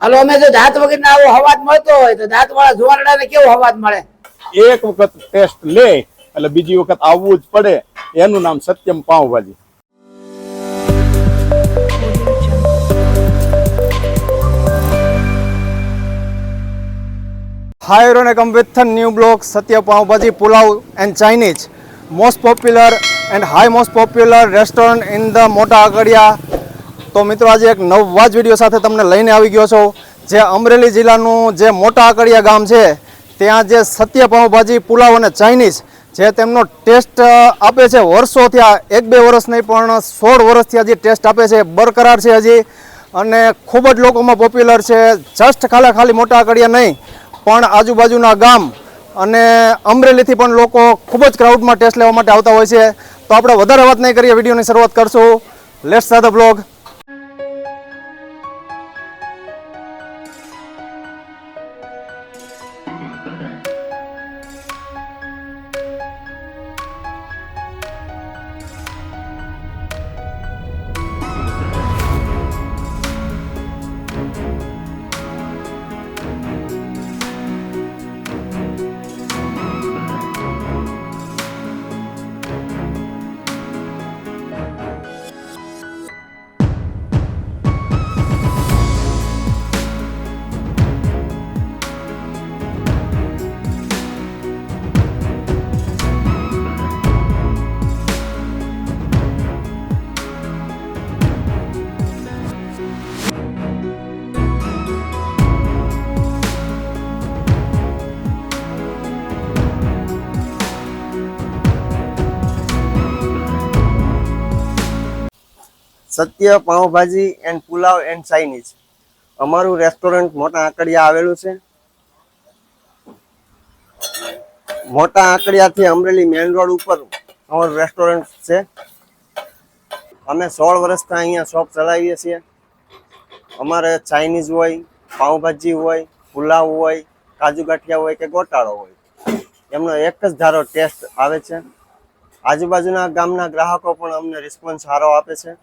હાલો અમે જો દાંત વગર આવો હવાજ મળતો હોય તો દાંત વાળા જુવારડા ને કેવો હવાજ મળે? એક વખત ટેસ્ટ લે એટલે બીજી વખત આવવું જ પડે. એનું નામ Satyam pav bhaji. Hi everyone, I come with a new blog, Satya Pav Bhaji Pulao and Chinese. Most popular and most popular restaurant in the Mota Akadia. તો મિત્રો આજે એક નવા જ વિડીયો સાથે તમને લઈને આવી ગયો છું. જે અમરેલી જિલ્લાનું જે મોટા આકડિયા ગામ છે ત્યાં જે સત્ય પાવભાજી પુલાવ અને ચાઇનીઝ જે તેમનો ટેસ્ટ આપે છે વર્ષોથી, આ 1-2 વર્ષ નહીં પણ 16 વર્ષથી હજી ટેસ્ટ આપે છે, બરકરાર છે હજી અને ખૂબ જ લોકોમાં પોપ્યુલર છે. જસ્ટ ખાલી મોટા આકડિયા નહીં પણ આજુબાજુના ગામ અને અમરેલીથી પણ લોકો ખૂબ જ ક્રાઉડમાં ટેસ્ટ લેવા માટે આવતા હોય છે. તો આપણે વધારે વાત નહીં કરીએ, વિડીયોની શરૂઆત કરશું. Let's start the blog. Satya pav bhaji and pulao and Chinese અમારું રેસ્ટોરન્ટ મોટા આકડિયા આવેલું છે. મોટા આકડિયાથી અમરેલી મેઇન રોડ ઉપર અમારું રેસ્ટોરન્ટ છે. અમે 16 વર્ષથી અહીંયા શોપ ચલાવીએ છીએ. અમારે ચાઇનીઝ હોય, પાવભાજી હોય, પુલાવ હોય, કાજુ ગાંઠિયા હોય કે ગોટાળો હોય, એમનો એક જ ધારો ટેસ્ટ આવે છે. આજુબાજુના ગામના ગ્રાહકો પણ અમને રિસ્પોન્સ સારો આપે છે,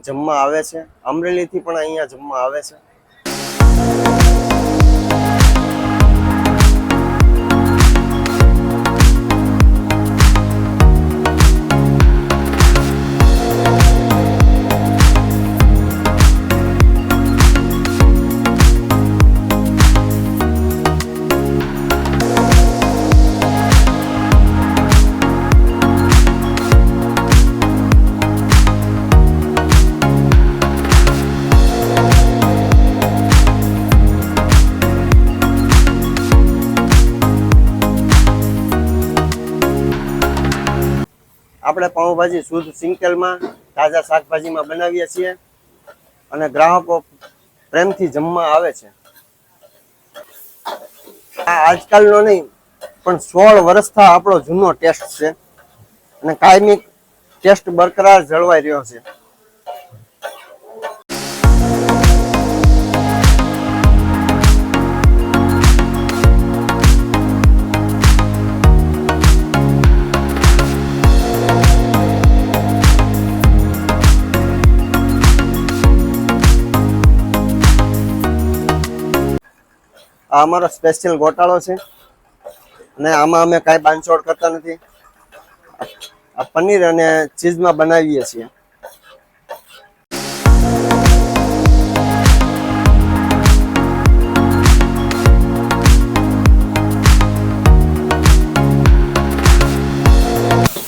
જમવા આવે છે. અમરેલીથી પણ અહીંયા જમવા આવે છે. આપણે પાઉંભાજી શુદ્ધ સિંગતેલમાં તાજા શાકભાજીમાં બનાવીએ છીએ અને ગ્રાહકો પ્રેમથી જમવા આવે છે. આ આજકાલનો નહીં પણ 16 વર્ષથી આપણો જૂનો ટેસ્ટ છે અને કાયમી ટેસ્ટ બરકરાર જળવાઈ રહ્યો છે. આ અમારો સ્પેશિયલ ગોટાળો છે અને આમાં અમે કાંઈ બાંધછોડ કરતા નથી. આ પનીર અને ચીઝમાં બનાવીએ છીએ.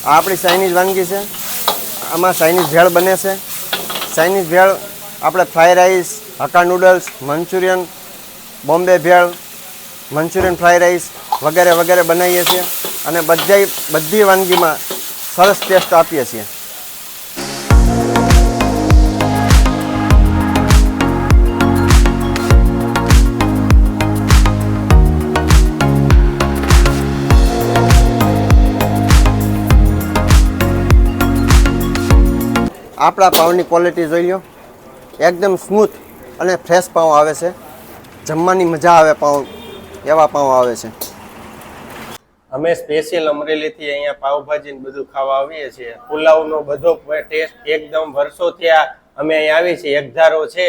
આ આપણી ચાઇનીઝ વાનગી છે. આમાં ચાઇનીઝ ભેળ બને છે. ચાઇનીઝ ભેળ આપણે fry rice, hakka noodles, Manchurian, Bombay bhel, Manchurian fry rice વગેરે વગેરે બનાવીએ છીએ અને બધી વાનગીમાં સરસ ટેસ્ટ આપીએ છીએ. આપણા પાઉંની ક્વોલિટી જોઈ લો, એકદમ સ્મૂથ અને ફ્રેશ પાઉં આવે છે. જમવાની મજા આવે પાઉં, એવા પાઉં આવે છે. અમે સ્પેશિયલ અમરેલીથી અહીંયા પાવભાજી ને બધું ખાવા આવીએ છીએ. પુલાવનો બધો ટેસ્ટ એકદમ વર્ષોથી અમે અહીંયા આવીએ છીએ. એકધારો છે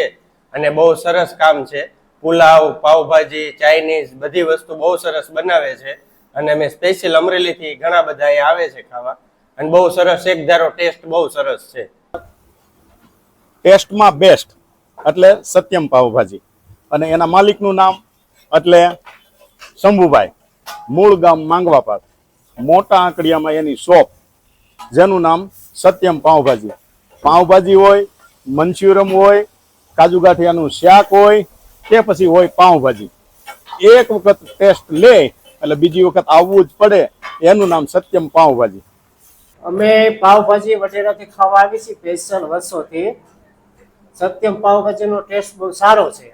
અને બહુ સરસ કામ છે. પુલાવ, પાવભાજી, ચાઇનીઝ બધી વસ્તુ બહુ સરસ બનાવે છે અને અમે સ્પેશિયલ અમરેલીથી ઘણા બધા અહીંયા આવે છે ખાવા અને બહુ સરસ એક ધારો ટેસ્ટ બહુ સરસ છે. ટેસ્ટમાં બેસ્ટ એટલે સત્યમ પાવભાજી અને એના માલિકનું નામ એટલે શંભુભાઈ, મૂળ ગામ માંગવાપાડ, મોટા આંકડિયામાં એની શોપ જેનું નામ સત્યમ પાવભાજી. પાવભાજી હોય, મંચુરિયમ હોય, કાજુ ગાંઠિયાનું શાક હોય કે પછી હોય પાવભાજી, એક વખત ટેસ્ટ લે એટલે બીજી વખત આવવું જ પડે. એનું નામ સત્યમ પાવભાજી. અમે પાવભાજી વડેરાથી ખાવા આવી છીએ સ્પેશિયલ વર્ષોથી. સત્યમ પાવભાજીનો ટેસ્ટ બહુ સારો છે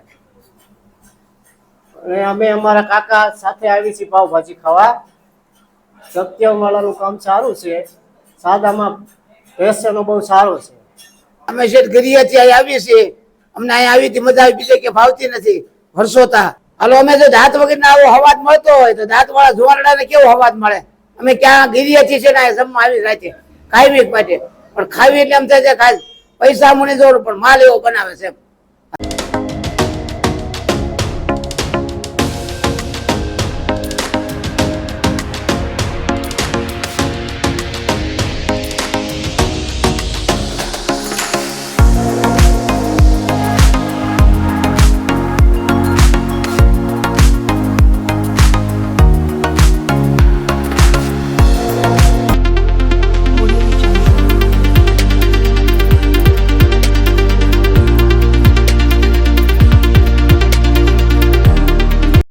અને અમે અમારા કાકા સાથે આવી છીએ પાવભાજી ખાવા. સત્યમ વાળાનું કામ સારું છે, સાદામાં ટેસ્ટ એનો બહુ સારો છે. અમે શેઠ ગરીયાથી અહીં આવીએ છીએ, અમને અહીંયા આવી હતી મજા આવી, બીજે કે ભાવતી નથી વર્ષોતા. હાલો અમે જો દાંત વગરના આવો હવાજ મળતો હોય તો દાંત વાળા જુવારડાને કેવો હવાજ મળે. અમે ક્યાં ગીરીયાથી છે ને અહીંયા જમવા આવી રાતે કાયમી માટે, પણ ખાવી એટલે એમ થાય છે ખાસ પૈસા મને જોડું પણ માલ એવો બનાવે છે.